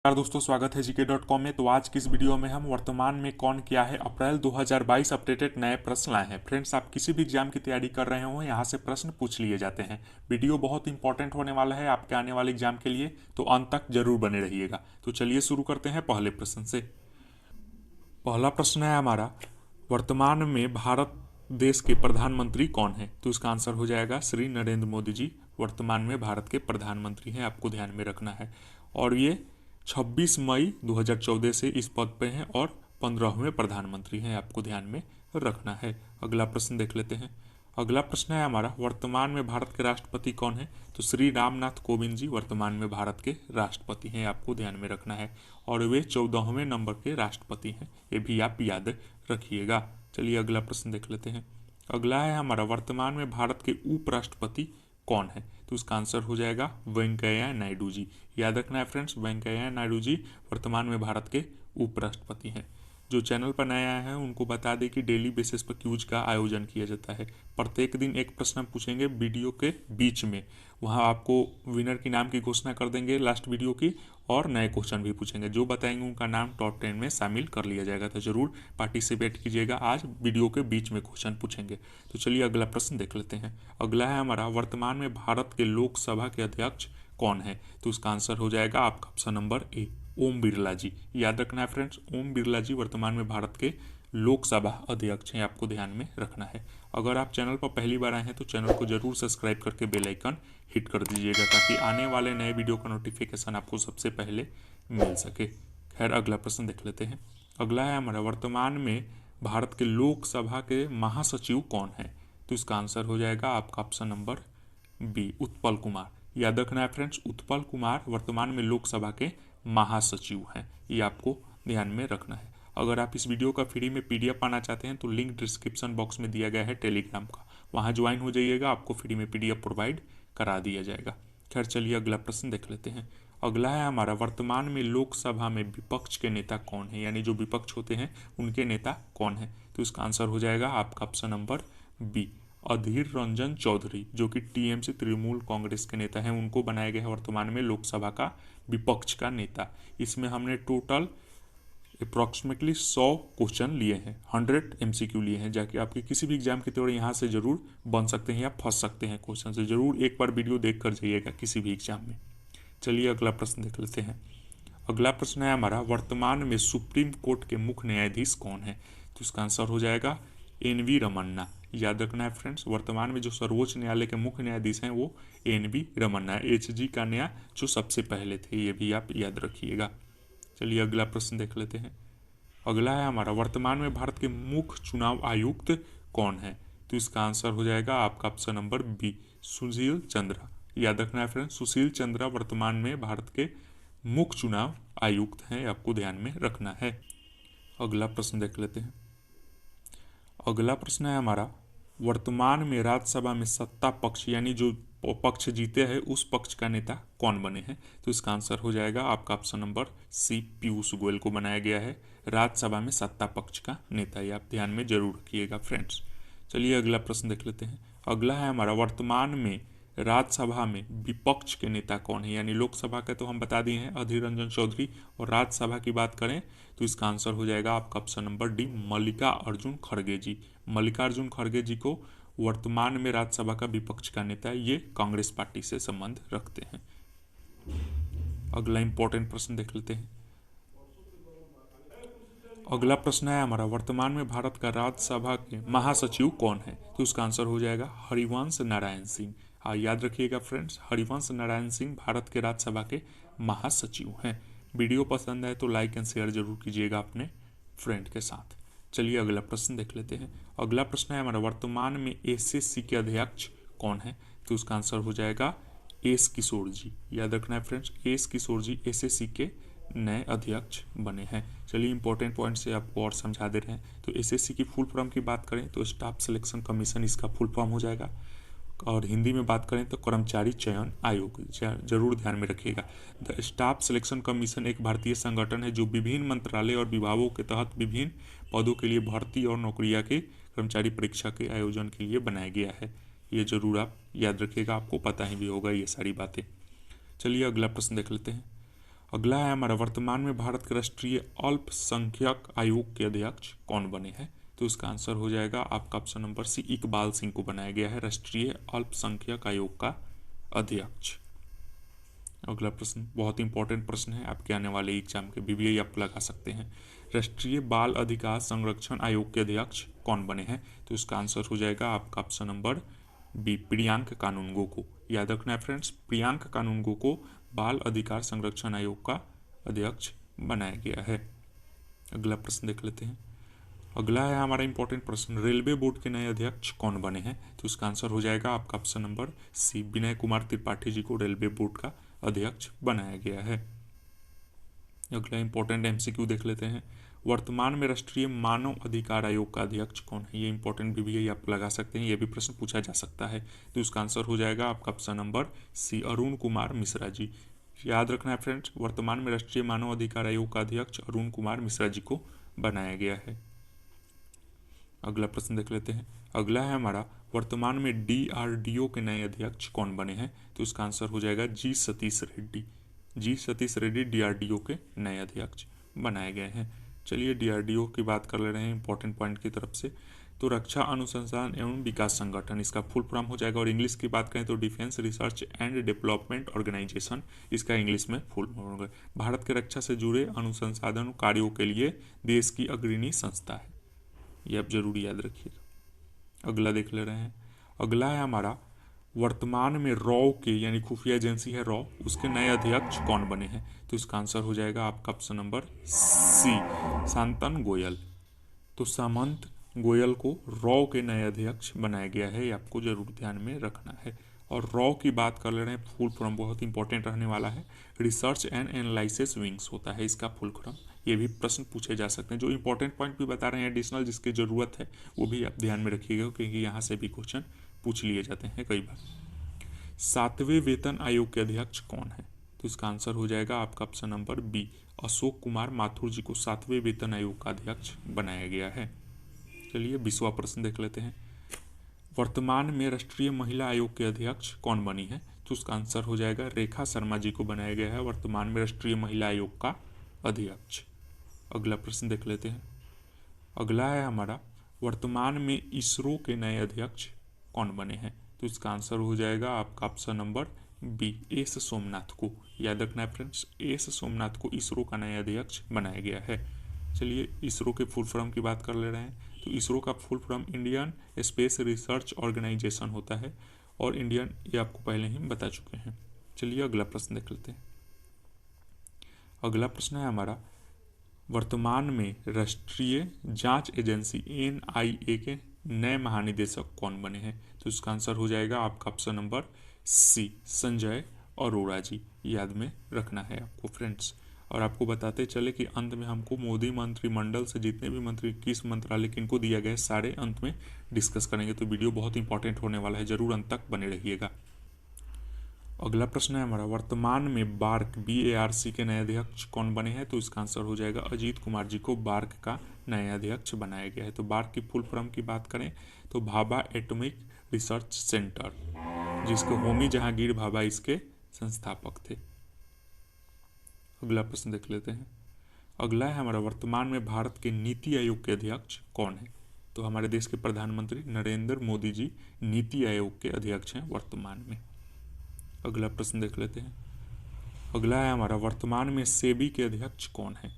नमस्कार दोस्तों, स्वागत है जीके.com में। तो आज की इस वीडियो में हम वर्तमान में कौन क्या है अप्रैल 2022 अपडेटेड नए प्रश्न लाए हैं। फ्रेंड्स, आप किसी भी एग्जाम की तैयारी कर रहे हो, यहाँ से प्रश्न पूछ लिए जाते हैं। वीडियो बहुत इंपॉर्टेंट होने वाला है आपके आने वाले एग्जाम के लिए, तो अंत तक जरूर बने रहिएगा। तो चलिए शुरू करते हैं पहले प्रश्न से। पहला प्रश्न है हमारा, वर्तमान में भारत देश के प्रधानमंत्री कौन है? तो इसका आंसर हो जाएगा श्री नरेंद्र मोदी जी वर्तमान में भारत के प्रधानमंत्री हैं, आपको ध्यान में रखना है। और ये 26 मई 2014 से इस पद पे हैं और 15वें प्रधानमंत्री हैं, आपको ध्यान में रखना है। अगला प्रश्न देख लेते हैं। अगला प्रश्न है हमारा, वर्तमान में भारत के राष्ट्रपति कौन है? तो श्री रामनाथ कोविंद जी वर्तमान में भारत के राष्ट्रपति हैं, आपको ध्यान में रखना है। और वे 14वें नंबर के राष्ट्रपति हैं, ये भी आप याद रखिएगा। चलिए अगला प्रश्न देख लेते हैं। अगला है हमारा, वर्तमान में भारत के उपराष्ट्रपति कौन है? तो इसका आंसर हो जाएगा वेंकैया नायडू जी। याद रखना है फ्रेंड्स, वेंकैया नायडू जी वर्तमान में भारत के उपराष्ट्रपति हैं। जो चैनल पर नए आए हैं उनको बता दें कि डेली बेसिस पर क्यूज का आयोजन किया जाता है। प्रत्येक दिन एक प्रश्न पूछेंगे वीडियो के बीच में, वहाँ आपको विनर की नाम की घोषणा कर देंगे लास्ट वीडियो की, और नए क्वेश्चन भी पूछेंगे। जो बताएंगे उनका नाम टॉप 10 में शामिल कर लिया जाएगा। तो जरूर पार्टिसिपेट कीजिएगा, आज वीडियो के बीच में क्वेश्चन पूछेंगे। तो चलिए अगला प्रश्न देख लेते हैं। अगला है हमारा, वर्तमान में भारत के लोकसभा के अध्यक्ष कौन है? तो उसका आंसर हो जाएगा आपका option number A, Om Birla जी। याद रखना है फ्रेंड्स, ओम बिरला जी वर्तमान में भारत के लोकसभा अध्यक्ष हैं, आपको ध्यान में रखना है। अगर आप चैनल पर पहली बार आए हैं तो चैनल को जरूर सब्सक्राइब करके बेल आइकन हिट कर दीजिएगा, ताकि आने वाले नए वीडियो का नोटिफिकेशन आपको सबसे पहले मिल सके। खैर अगला प्रश्न देख लेते हैं। अगला है हमारा, वर्तमान में भारत के लोकसभा के महासचिव कौन है? तो इसका आंसर हो जाएगा आपका option number B, Utpal Kumar. याद रखना है फ्रेंड्स, उत्पल कुमार वर्तमान में लोकसभा के महासचिव हैं, ये आपको ध्यान में रखना है। अगर आप इस वीडियो का फ्री में पीडीएफ पाना चाहते हैं तो लिंक डिस्क्रिप्शन बॉक्स में दिया गया है टेलीग्राम का, वहाँ ज्वाइन हो जाइएगा, आपको फ्री में पीडीएफ प्रोवाइड करा दिया जाएगा। खैर चलिए अगला प्रश्न देख लेते हैं। अगला है हमारा, वर्तमान में लोकसभा में विपक्ष के नेता कौन है? यानी जो विपक्ष होते हैं उनके नेता कौन है? तो इसका आंसर हो जाएगा आपका option number B, Adhir Ranjan Chaudhary, जो कि टीएमसी तृणमूल कांग्रेस के नेता हैं, उनको बनाया गया है वर्तमान में लोकसभा का विपक्ष का नेता। इसमें हमने टोटल अप्रॉक्सीमेटली 100 क्वेश्चन लिए हैं, 100 एमसीक्यू लिए हैं, जाके आपके किसी भी एग्जाम की तैयारी यहाँ से जरूर बन सकते हैं या फंस सकते हैं क्वेश्चन से। जरूर एक बार वीडियो देख कर जाइएगा किसी भी एग्जाम में। चलिए अगला प्रश्न देख लेते हैं। अगला प्रश्न है हमारा, वर्तमान में सुप्रीम कोर्ट के मुख्य न्यायाधीश कौन है? तो इसका आंसर हो जाएगा एन.वी. रमन्ना। याद रखना है फ्रेंड्स, वर्तमान में जो सर्वोच्च न्यायालय के मुख्य न्यायाधीश हैं वो एन.वी. रमन्ना है। एच.जी. कान्या जो सबसे पहले थे, ये भी आप याद रखिएगा। चलिए अगला प्रश्न देख लेते हैं। अगला है हमारा, वर्तमान में भारत के मुख्य चुनाव आयुक्त कौन है? तो इसका आंसर हो जाएगा आपका option number B, Sushil Chandra. याद रखना है फ्रेंड्स, सुशील चंद्रा वर्तमान में भारत के मुख्य चुनाव आयुक्त हैं, आपको ध्यान में रखना है। अगला प्रश्न देख लेते हैं। अगला प्रश्न है हमारा, वर्तमान में राज्यसभा में सत्ता पक्ष यानी जो पक्ष जीते हैं उस पक्ष का नेता कौन बने हैं? तो इसका आंसर हो जाएगा आपका option number C, Piyush Goyal को बनाया गया है राज्यसभा में सत्ता पक्ष का नेता, ये आप ध्यान में जरूर रखिएगा फ्रेंड्स। चलिए अगला प्रश्न देख लेते हैं। अगला है हमारा, वर्तमान में राज्यसभा में विपक्ष के नेता कौन है? यानी लोकसभा के तो हम बता दिए हैं अधीर रंजन चौधरी, और राज्यसभा की बात करें तो इसका आंसर हो जाएगा आपका ऑप्शन नंबर डी, मल्लिकार्जुन खड़गे जी। मल्लिकार्जुन खड़गे जी को वर्तमान में राज्यसभा का विपक्ष का नेता, ये कांग्रेस पार्टी से संबंध रखते हैं। अगला इंपॉर्टेंट प्रश्न देख लेते हैं। अगला प्रश्न है हमारा, वर्तमान में भारत का राज्यसभा के महासचिव कौन है? तो उसका आंसर हो जाएगा हरिवंश नारायण सिंह। याद रखिएगा फ्रेंड्स, हरिवंश नारायण सिंह भारत के राज्यसभा के महासचिव हैं। वीडियो पसंद आए तो लाइक एंड शेयर जरूर कीजिएगा अपने फ्रेंड के साथ। चलिए अगला प्रश्न देख लेते हैं। अगला प्रश्न है हमारा, वर्तमान में एसएससी के अध्यक्ष कौन है? तो उसका आंसर हो जाएगा एस किशोर जी। याद रखना है फ्रेंड्स, एस किशोर जी एसएससी के नए अध्यक्ष बने हैं। चलिए इंपॉर्टेंट पॉइंट से आपको और समझा दे रहे हैं। तो एसएससी की फुल फॉर्म की बात करें तो स्टाफ सिलेक्शन कमीशन इसका फुल फॉर्म हो जाएगा, और हिंदी में बात करें तो कर्मचारी चयन आयोग, जरूर ध्यान में रखिएगा। द स्टाफ सिलेक्शन कमीशन एक भारतीय संगठन है जो विभिन्न मंत्रालय और विभागों के तहत विभिन्न पदों के लिए भर्ती और नौकरियां के कर्मचारी परीक्षा के आयोजन के लिए बनाया गया है। ये जरूर आप याद रखिएगा, आपको पता ही भी होगा ये सारी बातें। चलिए अगला प्रश्न देख लेते हैं। अगला है हमारा, वर्तमान में भारत के राष्ट्रीय अल्पसंख्यक आयोग के अध्यक्ष कौन बने हैं? तो इसका आंसर हो जाएगा आपका option number C, Iqbal Singh को बनाया गया है राष्ट्रीय अल्पसंख्यक आयोग का अध्यक्ष। अगला प्रश्न बहुत इंपॉर्टेंट प्रश्न है, आपके आने वाले एग्जाम के बीबीए आप लगा सकते हैं। राष्ट्रीय बाल अधिकार संरक्षण आयोग के अध्यक्ष कौन बने हैं? तो इसका आंसर हो जाएगा आपका ऑप्शन नंबर बी, प्रियांक कानूनगो को। याद रखना है फ्रेंड्स, प्रियांक कानूनगो को बाल अधिकार संरक्षण आयोग का अध्यक्ष बनाया गया है। अगला प्रश्न देख लेते हैं। अगला है हमारा इंपॉर्टेंट प्रश्न, रेलवे बोर्ड के नए अध्यक्ष कौन बने हैं? तो इसका आंसर हो जाएगा आपका ऑप्शन नंबर सी, विनय कुमार त्रिपाठी जी को रेलवे बोर्ड का अध्यक्ष बनाया गया है। अगला इंपॉर्टेंट एमसीक्यू देख लेते हैं। वर्तमान में राष्ट्रीय मानव अधिकार आयोग का अध्यक्ष कौन है? ये इंपॉर्टेंट भी आप लगा सकते हैं, ये भी प्रश्न पूछा जा सकता है। तो इसका आंसर हो जाएगा आपका option number C, Arun Kumar Mishra ji. याद रखना है फ्रेंड्स, वर्तमान में राष्ट्रीय मानव अधिकार आयोग का अध्यक्ष अरुण कुमार मिश्रा जी को बनाया गया है। अगला प्रश्न देख लेते हैं। अगला है हमारा, वर्तमान में डीआरडीओ के नए अध्यक्ष कौन बने हैं? तो इसका आंसर हो जाएगा जी सतीश रेड्डी। जी सतीश रेड्डी डीआरडीओ के नए अध्यक्ष बनाए गए हैं। चलिए डीआरडीओ की बात कर ले रहे हैं इंपॉर्टेंट पॉइंट की तरफ से। तो रक्षा अनुसंधान एवं विकास संगठन इसका फुल फॉर्म हो जाएगा, और इंग्लिश की बात करें तो defence research and development organisation इसका इंग्लिश में फुल फॉर्म होगा। भारत के रक्षा से जुड़े अनुसंधान कार्यों के लिए देश की अग्रणी संस्था है, ये आप जरूर याद रखिएगा। अगला देख ले रहे हैं। अगला है हमारा, वर्तमान में रॉ के यानी खुफिया एजेंसी है रॉ, उसके नए अध्यक्ष कौन बने हैं? तो इसका आंसर हो जाएगा आपका option number C, Shantanu Goyal. तो सामंत गोयल को रॉ के नए अध्यक्ष बनाया गया है, ये आपको जरूर ध्यान में रखना है। और रॉ की बात कर ले रहे हैं, फुल फॉर्म बहुत इंपॉर्टेंट रहने वाला है, रिसर्च एंड एनालिसिस विंग्स होता है इसका फुल फॉर्म। ये भी प्रश्न पूछे जा सकते हैं। जो इंपॉर्टेंट पॉइंट भी बता रहे हैं एडिशनल, जिसकी ज़रूरत है वो भी आप ध्यान में रखिएगा, क्योंकि यहाँ से भी क्वेश्चन पूछ लिए जाते हैं कई बार। 7वें वेतन आयोग के अध्यक्ष कौन है? तो इसका आंसर हो जाएगा आपका option number B, Ashok Kumar Mathur ji को 7वें वेतन आयोग का अध्यक्ष बनाया गया है। चलिए 20वां प्रश्न देख लेते हैं। वर्तमान में राष्ट्रीय महिला आयोग के अध्यक्ष कौन बनी है? तो उसका आंसर हो जाएगा रेखा शर्मा जी को बनाया गया है वर्तमान में राष्ट्रीय महिला आयोग का अध्यक्ष। अगला प्रश्न देख लेते हैं। अगला है हमारा, वर्तमान में इसरो के नए अध्यक्ष कौन बने हैं? तो इसका आंसर हो जाएगा आपका option number B, S Somnath को। याद रखना है फ्रेंड्स, एस सोमनाथ को इसरो का नया अध्यक्ष बनाया गया है। चलिए इसरो के फुल फॉर्म की बात कर ले रहे हैं। तो इसरो का full form Indian space research organisation होता है, और इंडियन ये आपको पहले ही बता चुके हैं। चलिए अगला प्रश्न देख लेते हैं। अगला प्रश्न है हमारा, वर्तमान में राष्ट्रीय जांच एजेंसी NIA के नए महानिदेशक कौन बने हैं? तो इसका आंसर हो जाएगा आपका option number C, Sanjay Arora ji. याद में रखना है आपको फ्रेंड्स। और आपको बताते चले कि अंत में हमको मोदी मंत्रिमंडल से जितने भी मंत्री किस मंत्रालय किनको दिया गया है सारे अंत में डिस्कस करेंगे, तो वीडियो बहुत इंपॉर्टेंट होने वाला है, जरूर अंत तक बने रहिएगा। अगला प्रश्न है हमारा, वर्तमान में BARC के नए अध्यक्ष कौन बने हैं? तो इसका आंसर हो जाएगा अजीत कुमार जी को बार्क का नया अध्यक्ष बनाया गया है। तो बार्क की फुल फॉर्म की बात करें तो भाभा एटॉमिक रिसर्च सेंटर, जिसके होमी जहांगीर भाभा इसके संस्थापक थे। अगला प्रश्न देख लेते हैं। अगला है हमारा, वर्तमान में भारत के नीति आयोग के अध्यक्ष कौन है? तो हमारे देश के प्रधानमंत्री नरेंद्र मोदी जी नीति आयोग के अध्यक्ष हैं वर्तमान में। अगला प्रश्न देख लेते हैं। अगला है हमारा, वर्तमान में सेबी के अध्यक्ष कौन है?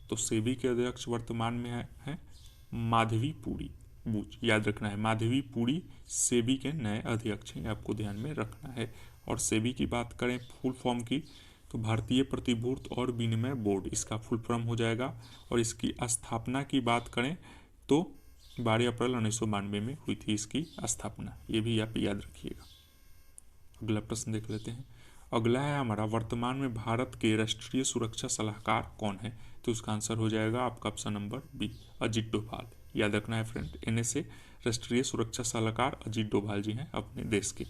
तो सेबी के अध्यक्ष वर्तमान में है माधवी पुरी बूझ। याद रखना है, माधवी पुरी सेबी के नए अध्यक्ष हैं, आपको ध्यान में रखना है। और सेबी की बात करें फुल फॉर्म की तो भारतीय प्रतिभूति और विनिमय बोर्ड इसका फुल फॉर्म हो जाएगा। और इसकी स्थापना की बात करें तो 12 अप्रैल 1992 में हुई थी इसकी स्थापना, ये भी आप याद रखिएगा। अगला प्रश्न देख लेते हैं। अगला है हमारा, वर्तमान में भारत के राष्ट्रीय सुरक्षा सलाहकार कौन है? तो उसका आंसर हो जाएगा आपका option number B, Ajit Doval. याद रखना है फ्रेंड, NSA राष्ट्रीय सुरक्षा सलाहकार अजीत डोभाल जी हैं अपने देश के।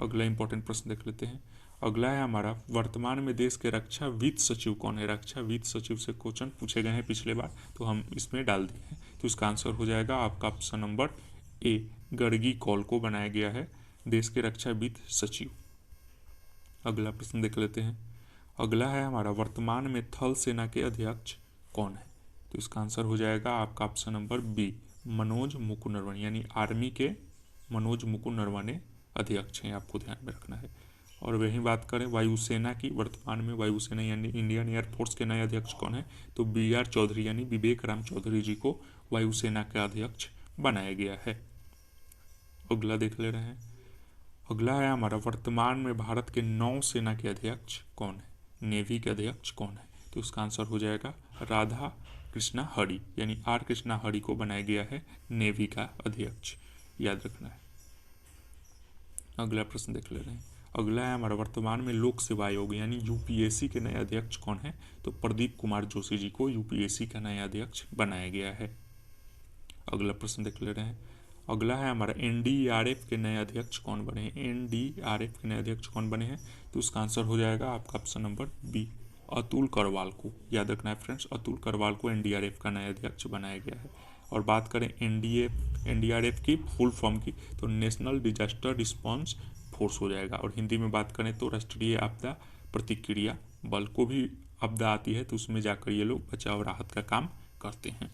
अगला इंपॉर्टेंट प्रश्न देख लेते हैं। अगला है हमारा, वर्तमान में देश के रक्षा वित्त सचिव कौन है? रक्षा वित्त सचिव से क्वेश्चन पूछे गए हैं पिछले बार, तो हम इसमें डाल दिए हैं। तो इसका आंसर हो जाएगा आपका option number A, Gargi Kaul को बनाया गया है देश के रक्षा वित्त सचिव। अगला प्रश्न देख लेते हैं। अगला है हमारा, वर्तमान में थल सेना के अध्यक्ष कौन है? तो इसका आंसर हो जाएगा आपका option number B, Manoj Mukund Naravane, यानी आर्मी के मनोज मुकुंद नरवणे अध्यक्ष हैं, आपको ध्यान में रखना है। और वहीं बात करें वायुसेना की, वर्तमान में वायुसेना यानी इंडियन एयरफोर्स के नए अध्यक्ष कौन है? तो BR चौधरी यानी विवेक राम चौधरी जी को वायुसेना का अध्यक्ष बनाया गया है। अगला देख ले रहे हैं। अगला है हमारा, वर्तमान में भारत के नौसेना के अध्यक्ष कौन है? नेवी के अध्यक्ष कौन है? तो उसका आंसर हो जाएगा राधा कृष्णा हरी, यानी R कृष्णा हरी को बनाया गया है नेवी का अध्यक्ष, याद रखना है। अगला प्रश्न देख ले रहे हैं। अगला है हमारा, वर्तमान में लोक सेवा आयोग यानी UPSC के नए अध्यक्ष कौन है? तो प्रदीप कुमार जोशी जी को UPSC का नया अध्यक्ष बनाया गया है। अगला प्रश्न देख ले रहे हैं। अगला है हमारा, NDRF के नए अध्यक्ष कौन बने हैं? NDRF के नए अध्यक्ष कौन बने हैं? तो उसका आंसर हो जाएगा आपका option number B, Atul Karwal को, याद रखना है फ्रेंड्स, अतुल करवाल को NDRF का नया अध्यक्ष बनाया गया है। और बात करें NDRF की फुल फॉर्म की, तो नेशनल डिजास्टर रिस्पॉन्स फोर्स हो जाएगा। और हिंदी में बात करें तो राष्ट्रीय आपदा प्रतिक्रिया बल को भी आपदा आती है तो उसमें जाकर ये लोग बचाव राहत का काम करते हैं।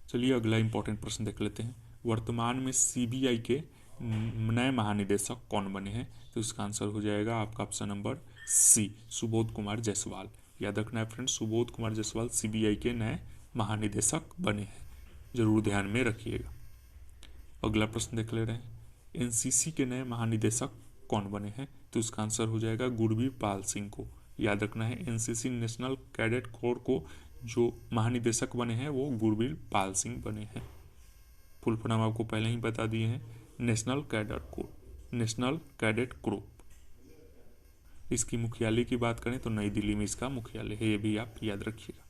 चलिए अगला इंपॉर्टेंट प्रश्न देख लेते हैं। वर्तमान में CBI के नए महानिदेशक कौन बने हैं? तो इसका आंसर हो जाएगा आपका option number C, Subodh Kumar Jaiswal, याद रखना है फ्रेंड्स, सुबोध कुमार जायसवाल CBI के नए महानिदेशक बने हैं, जरूर ध्यान में रखिएगा। अगला प्रश्न देख ले रहे हैं। NCC के नए महानिदेशक कौन बने हैं? तो इसका आंसर हो जाएगा गुरबीर पाल सिंह को, याद रखना है। NCC नेशनल कैडेट कोर को जो महानिदेशक बने हैं वो गुरबीर पाल सिंह बने हैं। फुल फॉर्म आपको पहले ही बता दिए हैं, national cadet corps, national cadet group. इसकी मुख्यालय की बात करें तो नई दिल्ली में इसका मुख्यालय है, ये भी आप याद रखिएगा।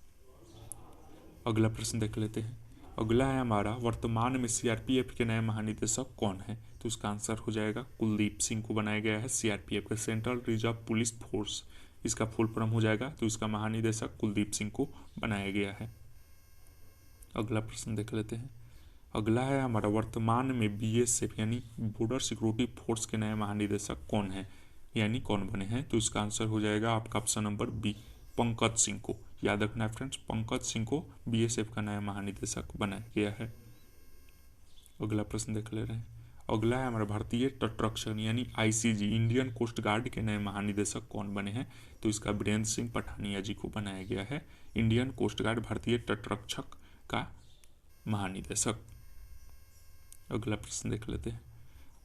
अगला प्रश्न देख लेते हैं। अगला है हमारा, वर्तमान में CRPF के नए महानिदेशक कौन है? तो इसका आंसर हो जाएगा कुलदीप सिंह को बनाया गया है CRPF का, सेंट्रल रिजर्व पुलिस फोर्स, इसका फुल फॉर्म हो जाएगा। तो इसका महानिदेशक कुलदीप सिंह को बनाया गया है। अगला प्रश्न देख लेते हैं। अगला है हमारा, वर्तमान में BSF यानी बॉर्डर सिक्योरिटी फोर्स के नए महानिदेशक कौन है, यानी कौन बने हैं? तो इसका आंसर हो जाएगा आपका option number B, Pankaj Singh को, याद रखना है फ्रेंड्स, पंकज सिंह को BSF का नया महानिदेशक बनाया गया है। अगला प्रश्न देख ले रहे हैं। अगला है हमारा, भारतीय तटरक्षक यानी ICG इंडियन कोस्ट गार्ड के नए महानिदेशक कौन बने हैं? तो इसका वीरेंद्र सिंह पठानिया जी को बनाया गया है इंडियन कोस्ट गार्ड भारतीय तटरक्षक का महानिदेशक। अगला प्रश्न देख लेते हैं।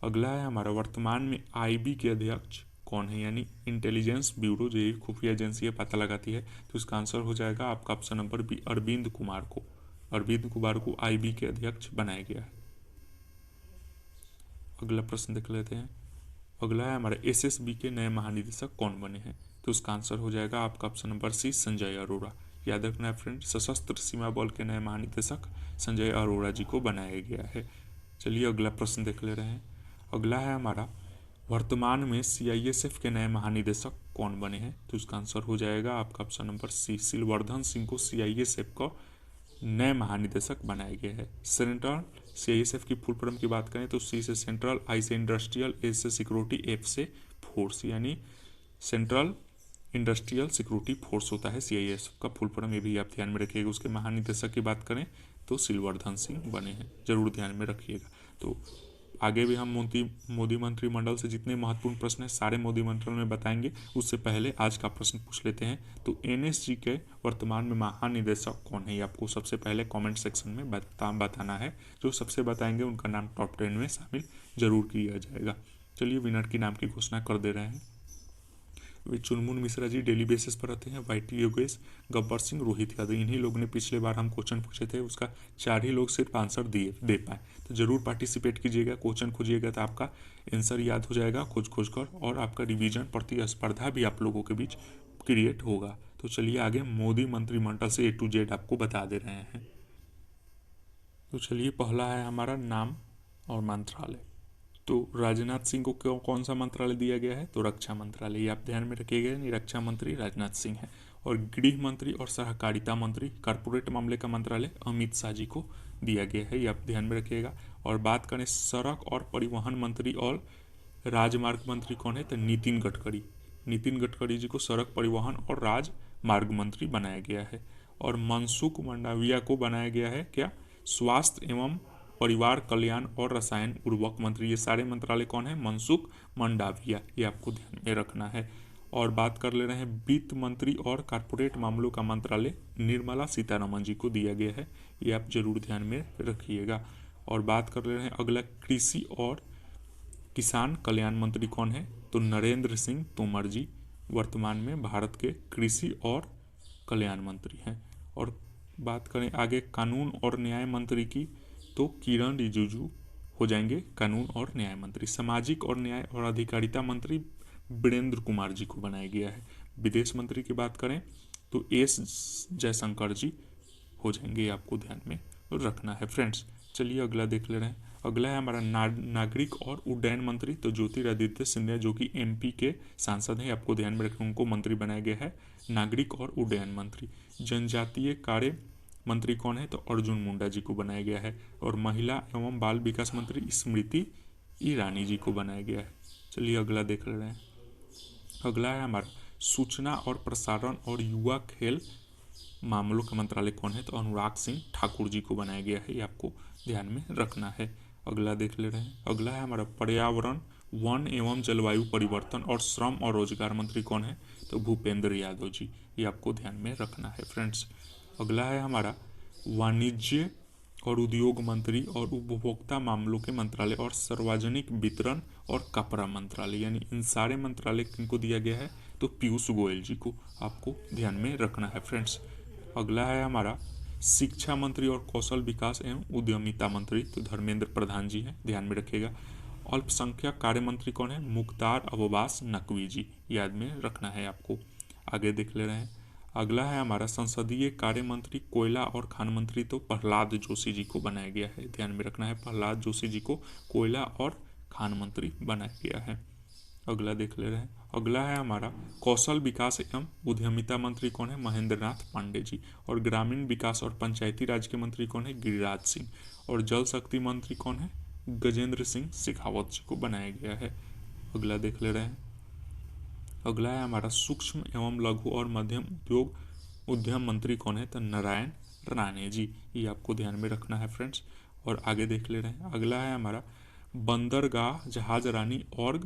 अगला है हमारा, वर्तमान में IB के अध्यक्ष कौन है, यानी इंटेलिजेंस ब्यूरो, जो एक खुफिया एजेंसी है, पता लगाती है। तो इसका आंसर हो जाएगा आपका option number B, Arvind Kumar को, अरविंद कुमार को IB के अध्यक्ष बनाया गया है। अगला प्रश्न देख लेते हैं। अगला है हमारा, SSB के नए महानिदेशक कौन बने हैं? तो उसका आंसर हो जाएगा आपका option number C, Sanjay Arora, याद रखना है फ्रेंड, सशस्त्र सीमा बल के नए महानिदेशक संजय अरोड़ा जी को बनाया गया है। चलिए अगला प्रश्न देख ले रहे हैं। अगला है हमारा, वर्तमान में CISF के नए महानिदेशक कौन बने हैं? तो इसका आंसर हो जाएगा आपका ऑप्शन नंबर सी, सिलवर्धन सिंह को CISF का नए महानिदेशक बनाया गया है। सेंट्रल CISF की फुल फॉर्म की बात करें तो C से सेंट्रल, I से इंडस्ट्रियल, S से सिक्योरिटी, F से फोर्स, यानी सेंट्रल इंडस्ट्रियल सिक्योरिटी फोर्स होता है CISF का फुल फॉर्म, ये भी आप ध्यान में रखिएगा। उसके महानिदेशक की बात करें तो सिलवर्धन सिंह बने हैं, जरूर ध्यान में रखिएगा। तो आगे भी हम मोदी मंत्रिमंडल से जितने महत्वपूर्ण प्रश्न हैं सारे मोदी मंत्रिमंडल में बताएंगे। उससे पहले आज का प्रश्न पूछ लेते हैं। तो NSG के वर्तमान में महानिदेशक कौन है, ये आपको सबसे पहले कमेंट सेक्शन में बताना है। जो सबसे बताएंगे उनका नाम टॉप 10 में शामिल जरूर किया जाएगा। चलिए विनर के नाम की घोषणा कर दे रहे हैं। चुनमुन मिश्रा जी डेली बेसिस पर रहते हैं, YT योगेश, गब्बर सिंह, रोहित यादव, इन्हीं लोगों ने पिछले बार हम क्वेश्चन पूछे थे, उसका 4 ही लोग सिर्फ आंसर दे पाए। तो जरूर पार्टिसिपेट कीजिएगा, क्वेश्चन खोजिएगा तो आपका आंसर याद हो जाएगा खोज कर, और आपका रिवीजन प्रतिस्पर्धा भी आप लोगों के बीच क्रिएट होगा। तो चलिए आगे मोदी मंत्रिमंडल से A to Z आपको बता दे रहे हैं। तो चलिए पहला है हमारा नाम और मंत्रालय। तो राजनाथ सिंह को कौन सा मंत्रालय दिया गया है? तो रक्षा मंत्रालय, ये आप ध्यान में रखिएगा, नहीं रक्षा मंत्री राजनाथ सिंह है। और गृह मंत्री और सहकारिता मंत्री, कॉर्पोरेट मामले का मंत्रालय अमित शाह जी को दिया गया है, ये आप ध्यान में रखिएगा। और बात करें सड़क और परिवहन मंत्री और राजमार्ग मंत्री कौन है? तो नितिन गडकरी, नितिन गडकरी जी को सड़क परिवहन और राजमार्ग मंत्री बनाया गया है। और मनसुख मंडाविया को बनाया गया है क्या, स्वास्थ्य एवं परिवार कल्याण और रसायन उर्वरक मंत्री। ये सारे मंत्रालय कौन है, मनसुख मंडाविया, ये आपको ध्यान में रखना है। और बात कर ले रहे हैं वित्त मंत्री और कारपोरेट मामलों का मंत्रालय निर्मला सीतारमण जी को दिया गया है, ये आप जरूर ध्यान में रखिएगा। और बात कर ले रहे हैं अगला, कृषि और किसान कल्याण मंत्री कौन है, तो नरेंद्र सिंह तोमर जी वर्तमान में भारत के कृषि और कल्याण मंत्री हैं। और बात करें आगे कानून और न्याय मंत्री की, तो किरण रिजिजू हो जाएंगे कानून और न्याय मंत्री। सामाजिक और न्याय और अधिकारिता मंत्री वीरेंद्र कुमार जी को बनाया गया है। विदेश मंत्री की बात करें तो एस जयशंकर जी हो जाएंगे, आपको ध्यान में रखना है फ्रेंड्स। चलिए अगला देख ले रहे हैं। अगला है हमारा नागरिक और उड्डयन मंत्री, तो ज्योतिरादित्य सिंधिया जो कि एमपी के सांसद हैं, आपको ध्यान में रखना, उनको मंत्री बनाया गया है नागरिक और उड्डयन मंत्री। जनजातीय कार्य मंत्री कौन है, तो अर्जुन मुंडा जी को बनाया गया है। और महिला एवं बाल विकास मंत्री स्मृति ईरानी जी को बनाया गया है। चलिए अगला देख ले रहे हैं। अगला है हमारा सूचना और प्रसारण और युवा खेल मामलों का मंत्रालय कौन है, तो अनुराग सिंह ठाकुर जी को बनाया गया है, ये आपको ध्यान में रखना है। अगला देख ले रहे हैं। अगला है हमारा पर्यावरण वन एवं जलवायु परिवर्तन और श्रम और रोजगार मंत्री कौन है, तो भूपेंद्र यादव जी, ये आपको ध्यान में रखना है फ्रेंड्स। अगला है हमारा वाणिज्य और उद्योग मंत्री और उपभोक्ता मामलों के मंत्रालय और सार्वजनिक वितरण और कपड़ा मंत्रालय, यानी इन सारे मंत्रालय किनको दिया गया है, तो पीयूष गोयल जी को आपको ध्यान में रखना है फ्रेंड्स। अगला है हमारा शिक्षा मंत्री और कौशल विकास एवं उद्यमिता मंत्री, तो धर्मेंद्र प्रधान जी हैं, ध्यान में रखिएगा। अल्पसंख्यक कार्य मंत्री कौन है, मुख्तार अब्बास नकवी जी, याद में रखना है आपको। आगे देख ले रहे हैं। अगला है हमारा संसदीय कार्य मंत्री कोयला और खान मंत्री, तो प्रहलाद जोशी जी को बनाया गया है, ध्यान में रखना है, प्रहलाद जोशी जी को कोयला और खान मंत्री बनाया गया है। अगला देख ले रहे हैं। अगला है हमारा कौशल विकास एवं उद्यमिता मंत्री कौन है, महेंद्र नाथ पांडे जी। और ग्रामीण विकास और पंचायती राज के मंत्री कौन है, गिरिराज सिंह। और जल शक्ति मंत्री कौन है, गजेंद्र सिंह शेखावत जी को बनाया गया है। अगला देख ले रहे हैं। अगला है हमारा सूक्ष्म एवं लघु और मध्यम उद्यम मंत्री कौन है, तो नारायण राणे जी, ये आपको ध्यान में रखना है फ्रेंड्स। और आगे देख ले रहे हैं। अगला है हमारा बंदरगाह जहाज रानी और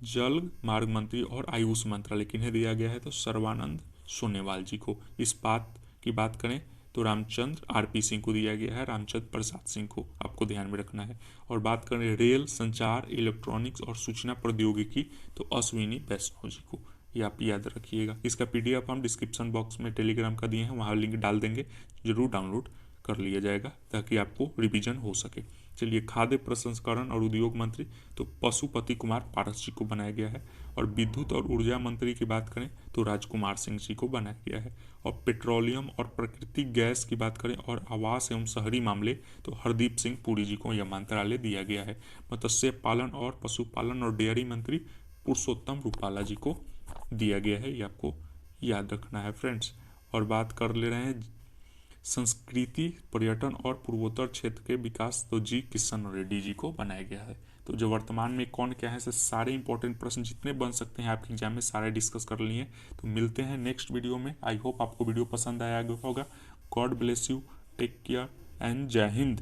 जल मार्ग मंत्री और आयुष मंत्रालय किन्हें दिया गया है, तो सर्बानंद सोनोवाल जी को। इस्पात की बात करें तो रामचंद्र आरपी सिंह को दिया गया है, रामचंद्र प्रसाद सिंह को, आपको ध्यान में रखना है। और बात करें रेल संचार इलेक्ट्रॉनिक्स और सूचना प्रौद्योगिकी, तो अश्विनी वैष्णव जी को, ये आप याद रखिएगा। इसका पीडीएफ हम डिस्क्रिप्शन बॉक्स में टेलीग्राम का दिए हैं, वहाँ लिंक डाल देंगे, जरूर डाउनलोड कर लिया जाएगा ताकि आपको रिवीजन हो सके। चलिए खाद्य प्रसंस्करण और उद्योग मंत्री, तो पशुपति कुमार पारस जी को बनाया गया है। और विद्युत और ऊर्जा मंत्री की बात करें तो राजकुमार सिंह जी को बनाया गया है। और पेट्रोलियम और प्राकृतिक गैस की बात करें और आवास एवं शहरी मामले, तो हरदीप सिंह पुरी जी को यह मंत्रालय दिया गया है। मत्स्य पालन और पशुपालन और डेयरी मंत्री पुरुषोत्तम रूपाला जी को दिया गया है, ये आपको याद रखना है फ्रेंड्स। और बात कर ले रहे हैं संस्कृति पर्यटन और पूर्वोत्तर क्षेत्र के विकास, तो जी किशन रेड्डी जी को बनाया गया है। तो जो वर्तमान में कौन क्या है, से सारे इंपॉर्टेंट प्रश्न जितने बन सकते हैं आपके एग्जाम में सारे डिस्कस कर लिए। तो मिलते हैं नेक्स्ट वीडियो में। आई होप आपको वीडियो पसंद आया होगा। God bless you, take care and Jai Hind.